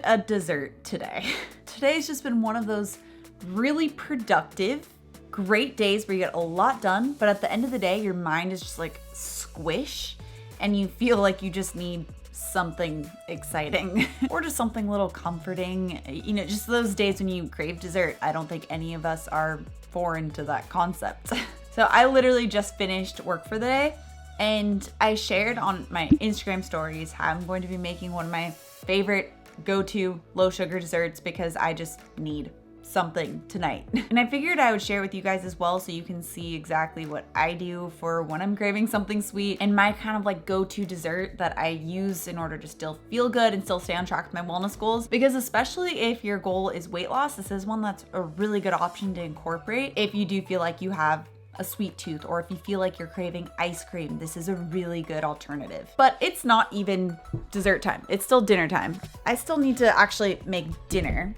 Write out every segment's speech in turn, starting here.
a dessert today. Today's just been one of those really productive, great days where you get a lot done, but at the end of the day, your mind is just like squish and you feel like you just need something exciting or just something a little comforting. You know, just those days when you crave dessert. I don't think any of us are foreign to that concept. So I literally just finished work for the day and I shared on my Instagram stories how I'm going to be making one of my favorite go-to low sugar desserts because I just need something tonight. And I figured I would share with you guys as well so you can see exactly what I do for when I'm craving something sweet and my kind of like go-to dessert that I use in order to still feel good and still stay on track with my wellness goals. Because especially if your goal is weight loss, this is one that's a really good option to incorporate if you do feel like you have a sweet tooth or if you feel like you're craving ice cream. This is a really good alternative. But it's not even dessert time. It's still dinner time. I still need to actually make dinner.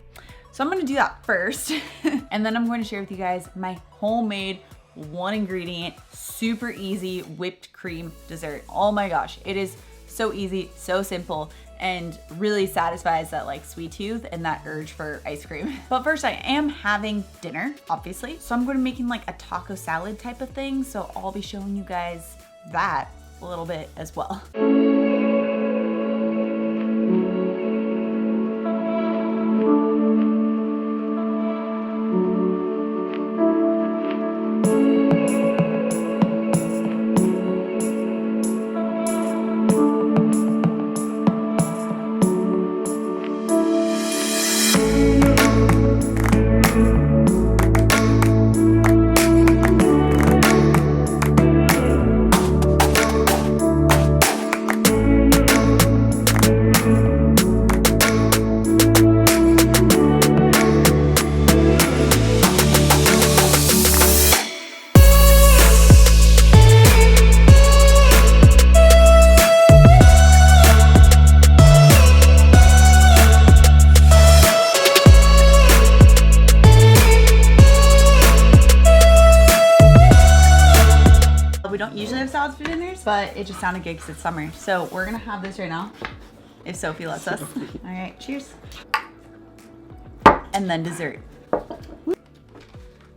So I'm gonna do that first. And then I'm going to share with you guys my homemade 1 ingredient, super easy whipped cream dessert. Oh my gosh, it is so easy, so simple, and really satisfies that like sweet tooth and that urge for ice cream. But first I am having dinner, obviously. So I'm going to be making like a taco salad type of thing. So I'll be showing you guys that a little bit as well. We don't usually have salads for dinners, but it just sounded good because it's summer. So we're gonna have this right now, if Sophie lets us. All right, cheers. And then dessert.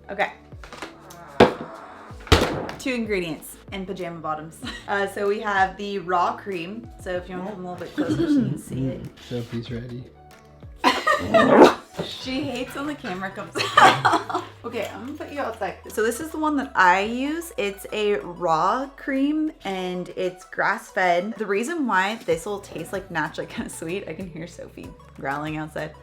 Okay. 2 ingredients in pajama bottoms. So we have the raw cream. So if you want to come a little bit closer so you can see it. Sophie's ready. She hates when the camera comes out. Okay, I'm gonna put you outside. So this is the one that I use. It's a raw cream and it's grass-fed. The reason why this will taste like naturally kind of sweet, I can hear Sophie growling outside.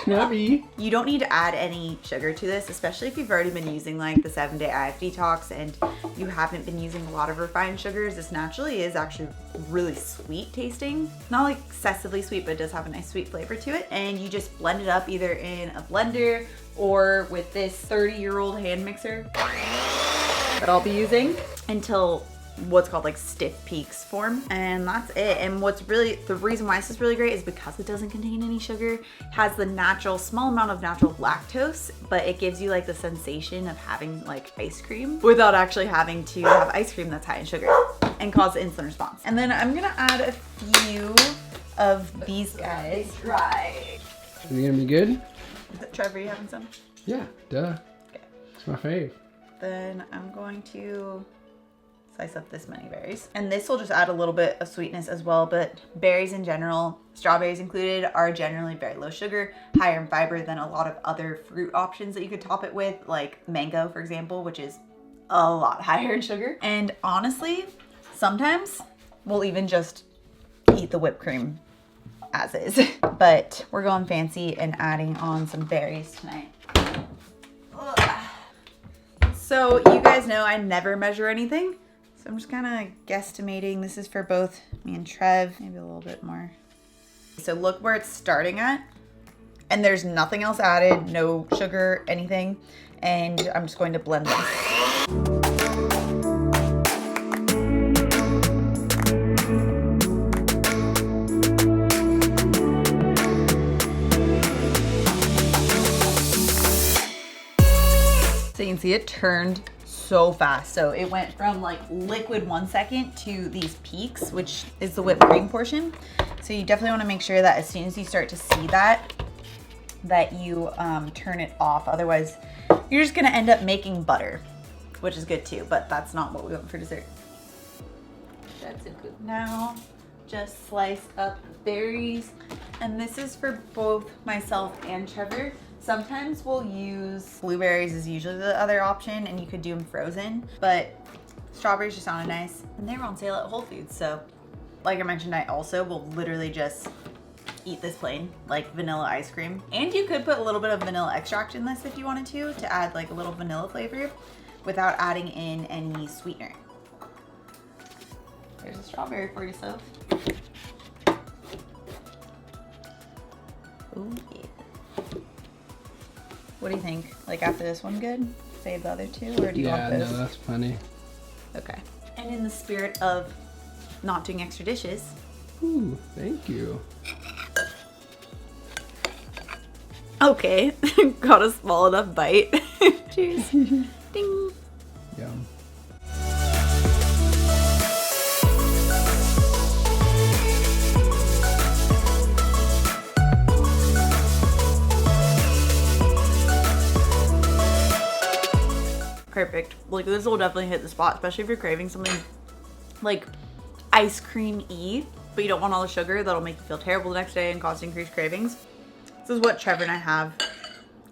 Not me. You don't need to add any sugar to this, especially if you've already been using like the 7-day IF detox and you haven't been using a lot of refined sugars. This naturally is actually really sweet tasting. Not like excessively sweet, but it does have a nice sweet flavor to it. And you just blend it up either in a blender or with this 30-year-old hand mixer that I'll be using until what's called like stiff peaks form, and that's it. And what's really the reason why this is really great is because it doesn't contain any sugar. It has the natural small amount of natural lactose, but it gives you like the sensation of having like ice cream without actually having to have ice cream that's high in sugar and cause the insulin response. And then I'm gonna add a few of these guys. Right. Is it gonna be good? Trevor, you having some? Yeah, duh. Okay. It's my fave. Then I'm going to slice up this many berries. And this will just add a little bit of sweetness as well, but berries in general, strawberries included, are generally very low sugar, higher in fiber than a lot of other fruit options that you could top it with, like mango, for example, which is a lot higher in sugar. And honestly, sometimes we'll even just eat the whipped cream as is. But we're going fancy and adding on some berries tonight. Ugh. So you guys know I never measure anything. So I'm just kind of guesstimating. This is for both me and Trev, maybe a little bit more. So look where it's starting at. And there's nothing else added, no sugar, anything. And I'm just going to blend this. So you can see it turned so fast. So it went from like liquid 1 second to these peaks, which is the whipped cream portion. So you definitely want to make sure that as soon as you start to see that you turn it off. Otherwise, you're just gonna end up making butter, which is good too, but that's not what we want for dessert. That's a good. Now, just slice up berries. And this is for both myself and Trevor. Sometimes we'll use blueberries is usually the other option, and you could do them frozen, but strawberries just sounded nice. And they were on sale at Whole Foods, so like I mentioned, I also will literally just eat this plain, like vanilla ice cream. And you could put a little bit of vanilla extract in this if you wanted to add like a little vanilla flavor without adding in any sweetener. There's a strawberry for yourself. Ooh, yeah. What do you think? Like after this one good? Save the other two, or do you want those? Yeah, no, that's plenty. Okay. And in the spirit of not doing extra dishes. Ooh, thank you. Okay, got a small enough bite. Cheers. Ding. Yum. Perfect. Like this will definitely hit the spot, especially if you're craving something like ice cream-y, but you don't want all the sugar that'll make you feel terrible the next day and cause increased cravings. This is what Trevor and I have.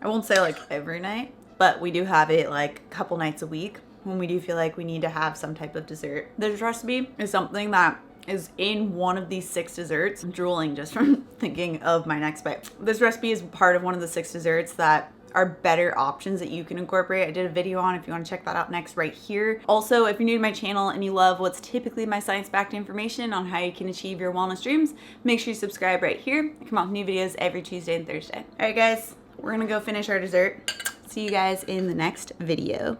I won't say like every night, but we do have it like a couple nights a week when we do feel like we need to have some type of dessert. This recipe is something that is in one of these 6 desserts. I'm drooling just from thinking of my next bite. This recipe is part of one of the 6 desserts that are better options that you can incorporate. I did a video on if you want to check that out next right here. Also, if you're new to my channel and you love what's typically my science-backed information on how you can achieve your wellness dreams, make sure you subscribe right here. I come out with new videos every Tuesday and Thursday. All right, guys, we're gonna go finish our dessert. See you guys in the next video.